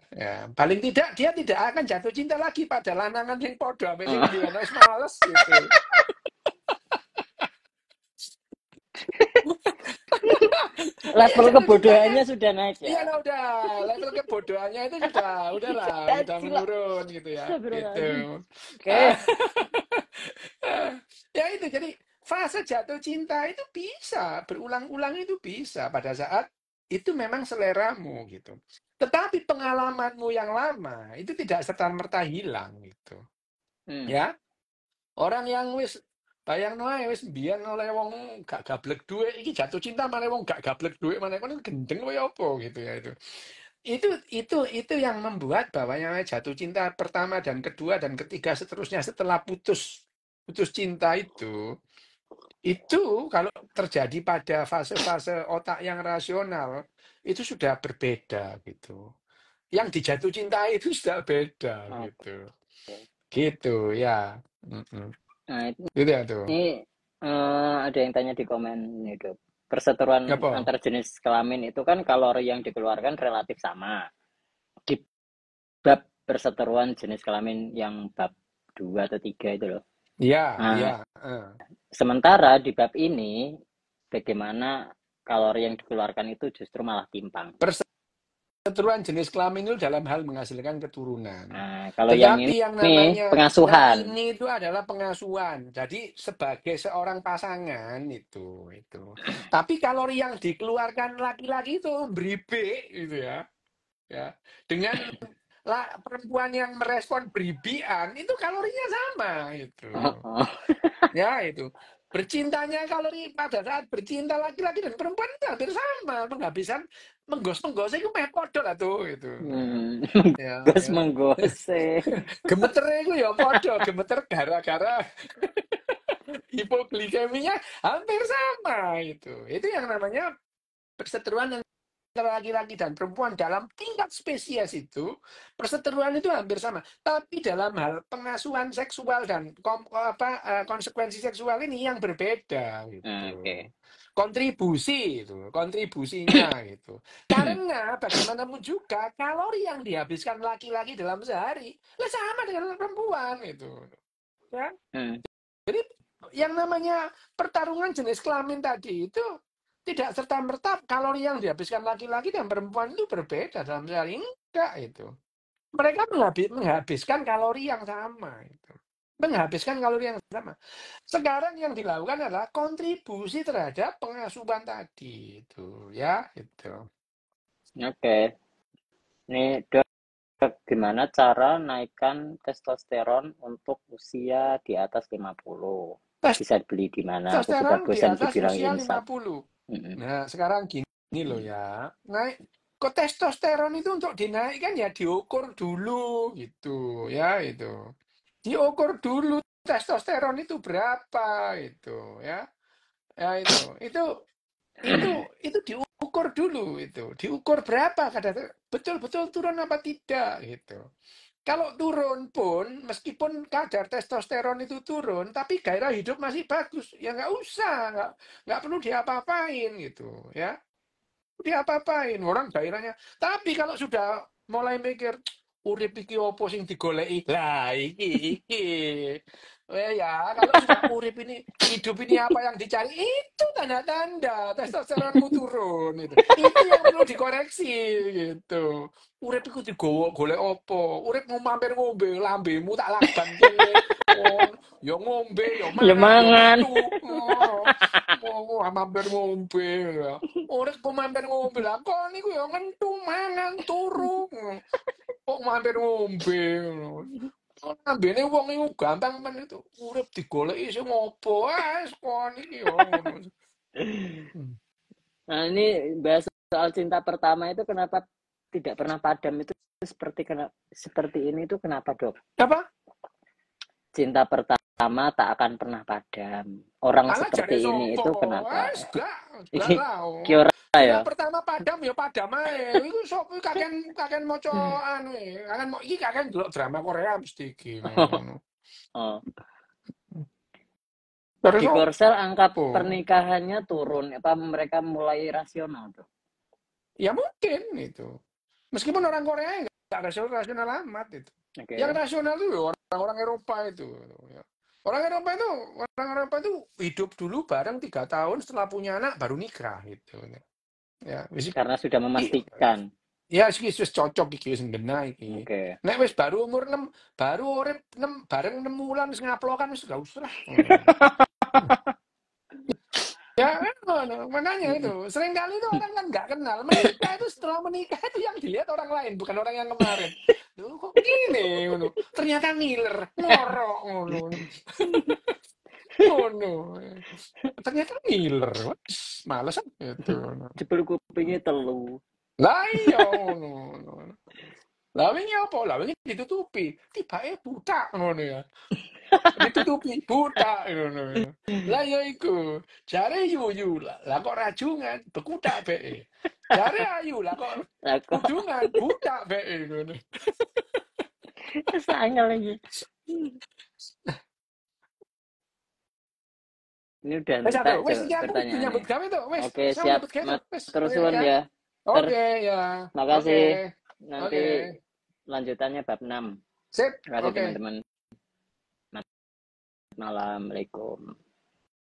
S2: paling tidak dia tidak akan jatuh cinta lagi pada lanangan yang podo sampai sing dia males gitu. Iya,
S1: Level
S2: jatuh cintanya.
S1: kebodohannya sudah naik
S2: Iya
S1: ya.
S2: lah udah level kebodohannya itu udahlah udah
S1: Gila.
S2: menurun gitu ya. Gitu.
S1: Astagfirullahaladzim.
S2: Ah,
S1: Oke.
S2: ya itu jadi fase jatuh cinta itu bisa berulang-ulang itu bisa pada saat itu memang seleramu gitu. Tetapi pengalamanmu yang lama itu tidak serta-merta hilang gitu.
S1: Hmm.
S2: Ya, orang yang wis bayang wae wis mbiyen oleh wong gak gablek dhuwit iki jatuh cinta malah wong gak gablek dhuwit malah kon gendeng kowe apa gitu ya itu. Itu yang membuat bahwa yang jatuh cinta pertama dan kedua dan ketiga seterusnya setelah putus cinta itu kalau terjadi pada fase-fase otak yang rasional itu sudah berbeda gitu. Yang dijatuh cinta itu sudah beda
S1: Oke.
S2: gitu. Gitu ya. Mm-mm.
S1: Nah,
S2: Gitu ya tuh.
S1: ini ada yang tanya di komen nih, Dok. Perseteruan
S2: Apa?
S1: antar jenis kelamin itu kan kalori yang dikeluarkan relatif sama. Di bab perseteruan jenis kelamin yang bab 2 atau 3 itu loh. Nah,
S2: Ya.
S1: sementara di bab ini bagaimana kalori yang dikeluarkan itu justru malah timpang.
S2: Perseteruan jenis kelamin itu dalam hal menghasilkan keturunan.
S1: Nah, kalau yang
S2: Tetapi yang
S1: ini
S2: namanya, nah
S1: pengasuhan.
S2: ini itu adalah pengasuhan. Jadi sebagai seorang pasangan itu. Tapi kalori yang dikeluarkan laki-laki itu beribik gitu ya. Ya. Dengan perempuan yang merespon beribian itu kalorinya sama itu. Ya itu. Bercintanya kalori pada saat bercinta laki-laki dan perempuan itu hampir sama. Penghabisan menggos itu meh podo lah tuh gitu. Ya.
S1: Menggos menggose.
S2: Gemeternya itu ya podo, gemeter gara-gara hipoglikeminya hampir sama itu. Itu yang namanya perseteruan antara laki-laki dan perempuan dalam tingkat spesies itu perseteruan itu hampir sama. Tapi dalam hal pengasuhan seksual dan konsekuensi seksual ini yang berbeda gitu.
S1: Oke.
S2: kontribusi itu, kontribusinya gitu. Karena bagaimanapun juga kalori yang dihabiskan laki-laki dalam sehari sama dengan perempuan itu. Ya. Jadi yang namanya pertarungan jenis kelamin tadi itu tidak serta-merta kalori yang dihabiskan laki-laki dan perempuan itu berbeda dalam sehari, enggak itu. Mereka menghabiskan kalori yang sama itu. Menghabiskan kalori yang sama. Sekarang yang dilakukan adalah kontribusi terhadap pengasuhan tadi itu, ya, itu.
S1: Oke. Ini Dok, gimana cara naikkan testosteron untuk usia di atas 50? Bisa beli di mana? Aku juga
S2: Testosteron di
S1: bosan
S2: atas
S1: dibilang
S2: usia
S1: insaf.
S2: 50. Nah, sekarang gini loh ya. Naik kok testosteron itu untuk dinaikkan ya diukur dulu gitu, ya itu. Diukur dulu testosteron itu berapa itu, ya. Ya itu diukur dulu itu. Diukur berapa kadar betul-betul turun apa tidak gitu. Kalau turun pun, meskipun kadar testosteron itu turun, tapi gairah hidup masih bagus, ya nggak usah, nggak perlu diapa-apain gitu, ya. Diapa-apain orang gairahnya. Tapi kalau sudah mulai mikir, urip iki opo sing digoleki, lah iki. Ya, kalau sudah urip ini, hidup ini apa yang dicari, itu tanda-tanda testosteronmu turun. Itu yang perlu dikoreksi gitu. Urip iku digowo golek opo? Urip mau mampir ngombe, lambemu tak lakban kene. Oh, ya ngombe, ya mangan, ya metu. Ngono. Mau mampir ngombe ya. Urip kok mampir ngombe lah. Kok niku ya ngentu mangan turu. Kok mampir ngombe ngono. Ambene wong iku gampang men itu. Urip digoleki sing opo? Wes kon iki yo ngono.
S1: Nah, ini bahas soal cinta pertama itu kenapa tidak pernah padam itu seperti ini itu kenapa, Dok?
S2: Apa?
S1: Cinta pertama tak akan pernah padam. Orang seperti ini itu kenapa?
S2: Enggak lah.
S1: Kiora ya.
S2: Pertama padam ya padam ae. Iku sok kakek maca anu iki kakek delok drama Korea mesti iki ngono.
S1: Oh. Di Korsel angka pernikahannya turun, apa mereka mulai rasional tuh?
S2: Ya mungkin itu. Meskipun orang Korea nggak rasional amat itu. Okay. Yang rasional itu orang-orang Eropa itu. Orang Eropa itu hidup dulu bareng 3 tahun, setelah punya anak baru nikah gitu. Ya,
S1: karena sudah memastikan.
S2: Ya, wis cocok iki wis ngena iki.
S1: Okay.
S2: Nek wis baru umur 6, baru urip 6 bareng 6 bulan wis ngaplokan wis gak usah. Ya, makanya itu. Seringkali itu orang kan nggak kenal. Menikah itu setelah menikah itu yang dilihat orang lain, bukan orang yang kemarin. Duh, kok gini? Ternyata ngiler, ngorok. Ternyata ngiler. Males gitu.
S1: Jebul kupingnya telu.
S2: Lah iya Lah wingi apa? Lah wingi ditutupi. Tibake buta ngono ya. Ditutupi buta ngono. Lah ya iku. Jare yuyu lah kok rajungan bekutak beke. Jare ayu lah kok kudungan buta beke ngono.
S1: Kesangel lagi. Ini udah entar pertanyaan. Oke, siap. Terus ya.
S2: Oke, ya.
S1: Makasih. Nanti lanjutannya bab 6.
S2: Sip.
S1: Terima kasih teman-teman. Assalamualaikum.